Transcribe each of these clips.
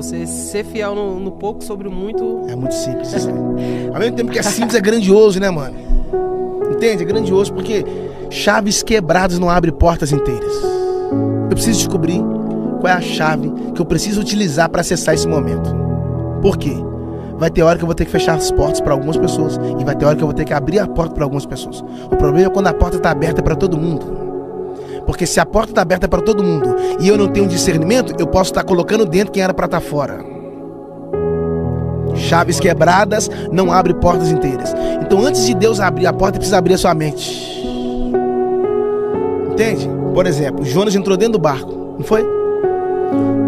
Você ser fiel no pouco sobre o muito... É muito simples isso. Ao mesmo tempo que é simples, é grandioso, né, mano? Entende? É grandioso porque chaves quebradas não abrem portas inteiras. Eu preciso descobrir qual é a chave que eu preciso utilizar para acessar esse momento. Por quê? Vai ter hora que eu vou ter que fechar as portas para algumas pessoas e vai ter hora que eu vou ter que abrir a porta para algumas pessoas. O problema é quando a porta está aberta para todo mundo. Porque se a porta está aberta para todo mundo e eu não tenho discernimento, eu posso estar colocando dentro quem era para estar fora. Chaves quebradas não abrem portas inteiras. Então antes de Deus abrir a porta, precisa abrir a sua mente. Entende? Por exemplo, Jonas entrou dentro do barco, não foi?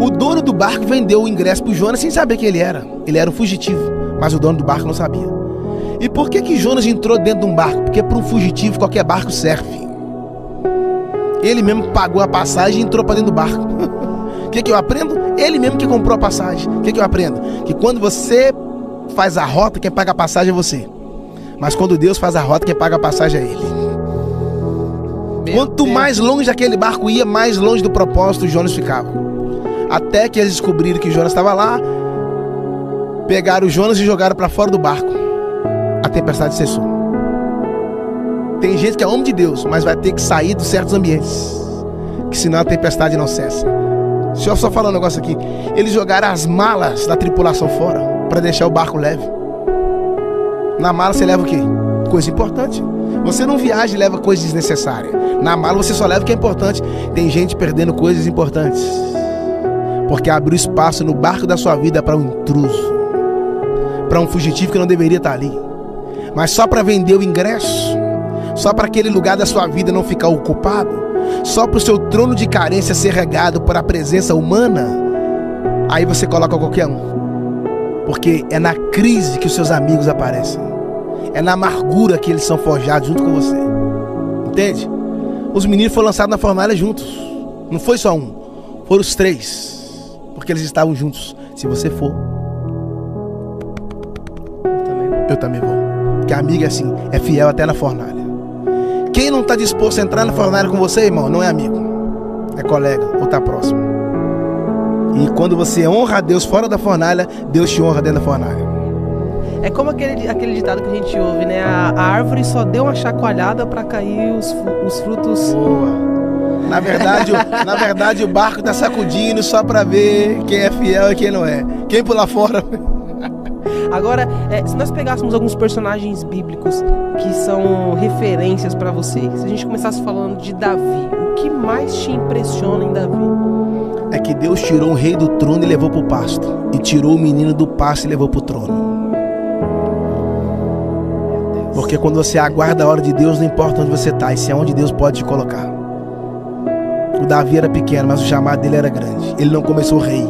O dono do barco vendeu o ingresso para o Jonas sem saber quem ele era. Ele era um fugitivo, mas o dono do barco não sabia. E por que Jonas entrou dentro de um barco? Porque para um fugitivo qualquer barco serve. Ele mesmo pagou a passagem e entrou para dentro do barco. O que eu aprendo? Ele mesmo que comprou a passagem. O que eu aprendo? Que quando você faz a rota, quem paga a passagem é você. Mas quando Deus faz a rota, quem paga a passagem é Ele. Quanto mais longe aquele barco ia, mais longe do propósito Jonas ficava. Até que eles descobriram que Jonas estava lá, pegaram o Jonas e jogaram para fora do barco. A tempestade cessou. Tem gente que é homem de Deus, mas vai ter que sair de certos ambientes, que senão a tempestade não cessa. Deixa eu só falar um negócio aqui. Eles jogaram as malas da tripulação fora para deixar o barco leve. Na mala você leva o quê? Coisa importante. Você não viaja e leva coisa desnecessária. Na mala você só leva o que é importante. Tem gente perdendo coisas importantes porque abriu espaço no barco da sua vida para um intruso, para um fugitivo que não deveria estar ali, mas só para vender o ingresso, só para aquele lugar da sua vida não ficar ocupado, só para o seu trono de carência ser regado por a presença humana. Aí você coloca qualquer um, porque é na crise que os seus amigos aparecem, é na amargura que eles são forjados junto com você. Entende? Os meninos foram lançados na fornalha juntos. Não foi só um, foram os três, porque eles estavam juntos. Se você for, eu também vou. Porque amigo é assim, é fiel até na fornalha. Quem não está disposto a entrar na fornalha com você, irmão, não é amigo, é colega ou está próximo. E quando você honra a Deus fora da fornalha, Deus te honra dentro da fornalha. É como aquele ditado que a gente ouve, né? A árvore só deu uma chacoalhada para cair os frutos. Boa. Na verdade o barco está sacudindo só para ver quem é fiel e quem não é. Quem pular fora. Agora, se nós pegássemos alguns personagens bíblicos que são referências para você, se a gente começasse falando de Davi, o que mais te impressiona em Davi? É que Deus tirou o rei do trono e levou para o pasto, e tirou o menino do pasto e levou para o trono. Porque quando você aguarda a hora de Deus, não importa onde você está, e se é onde Deus pode te colocar. O Davi era pequeno, mas o chamado dele era grande. Ele não começou rei,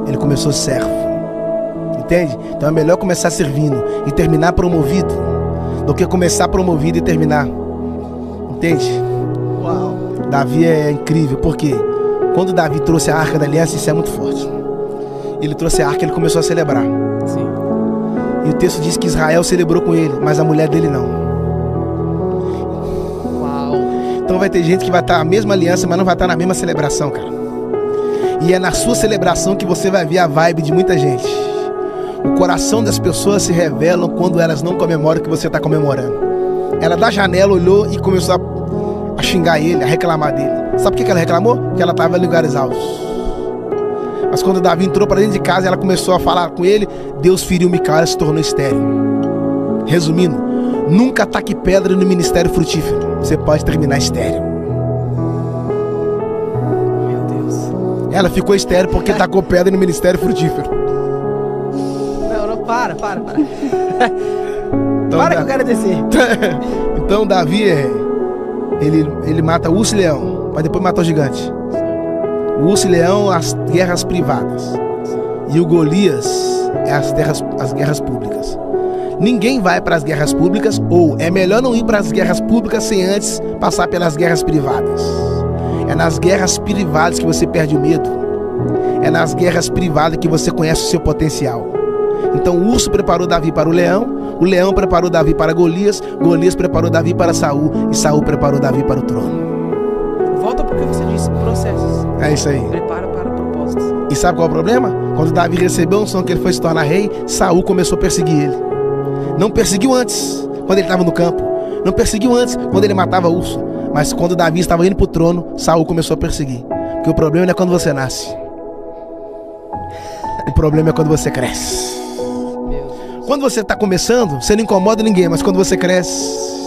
ele começou servo. Entende? Então é melhor começar servindo e terminar promovido do que começar promovido e terminar. Entende? Uau. Davi é incrível, porque quando Davi trouxe a arca da aliança, isso é muito forte. Ele trouxe a arca e ele começou a celebrar. Sim. E o texto diz que Israel celebrou com ele, mas a mulher dele não. Uau. Então vai ter gente que vai estar na mesma aliança, mas não vai estar na mesma celebração, cara. E é na sua celebração que você vai ver a vibe de muita gente. O coração das pessoas se revelam quando elas não comemoram o que você está comemorando. Ela da janela olhou e começou a xingar ele, a reclamar dele. Sabe por que ela reclamou? Porque ela estava em lugares altos. Mas quando Davi entrou para dentro de casa, ela começou a falar com ele. Deus feriu Mical, ela se tornou estéril. Resumindo, nunca taque pedra no ministério frutífero. Você pode terminar estéril. Meu Deus. Ela ficou estéril porque tacou pedra no ministério frutífero. Não, para. Então, para que eu quero descer. Então Davi ele mata o urso e leão, mas depois mata o gigante. O urso e leão, as guerras privadas. E o Golias é as guerras públicas. Ninguém vai para as guerras públicas, ou é melhor não ir para as guerras públicas sem antes passar pelas guerras privadas. É nas guerras privadas que você perde o medo. É nas guerras privadas que você conhece o seu potencial. Então o urso preparou Davi para o leão preparou Davi para Golias preparou Davi para Saul, e Saul preparou Davi para o trono. Volta porque você disse processos. É isso aí. Prepara para propósitos. E sabe qual é o problema? Quando Davi recebeu a unção que ele foi se tornar rei, Saul começou a perseguir ele. Não perseguiu antes, quando ele estava no campo. Não perseguiu antes, quando ele matava urso. Mas quando Davi estava indo para o trono, Saul começou a perseguir. Porque o problema não é quando você nasce. O problema é quando você cresce. Quando você está começando, você não incomoda ninguém. Mas quando você cresce,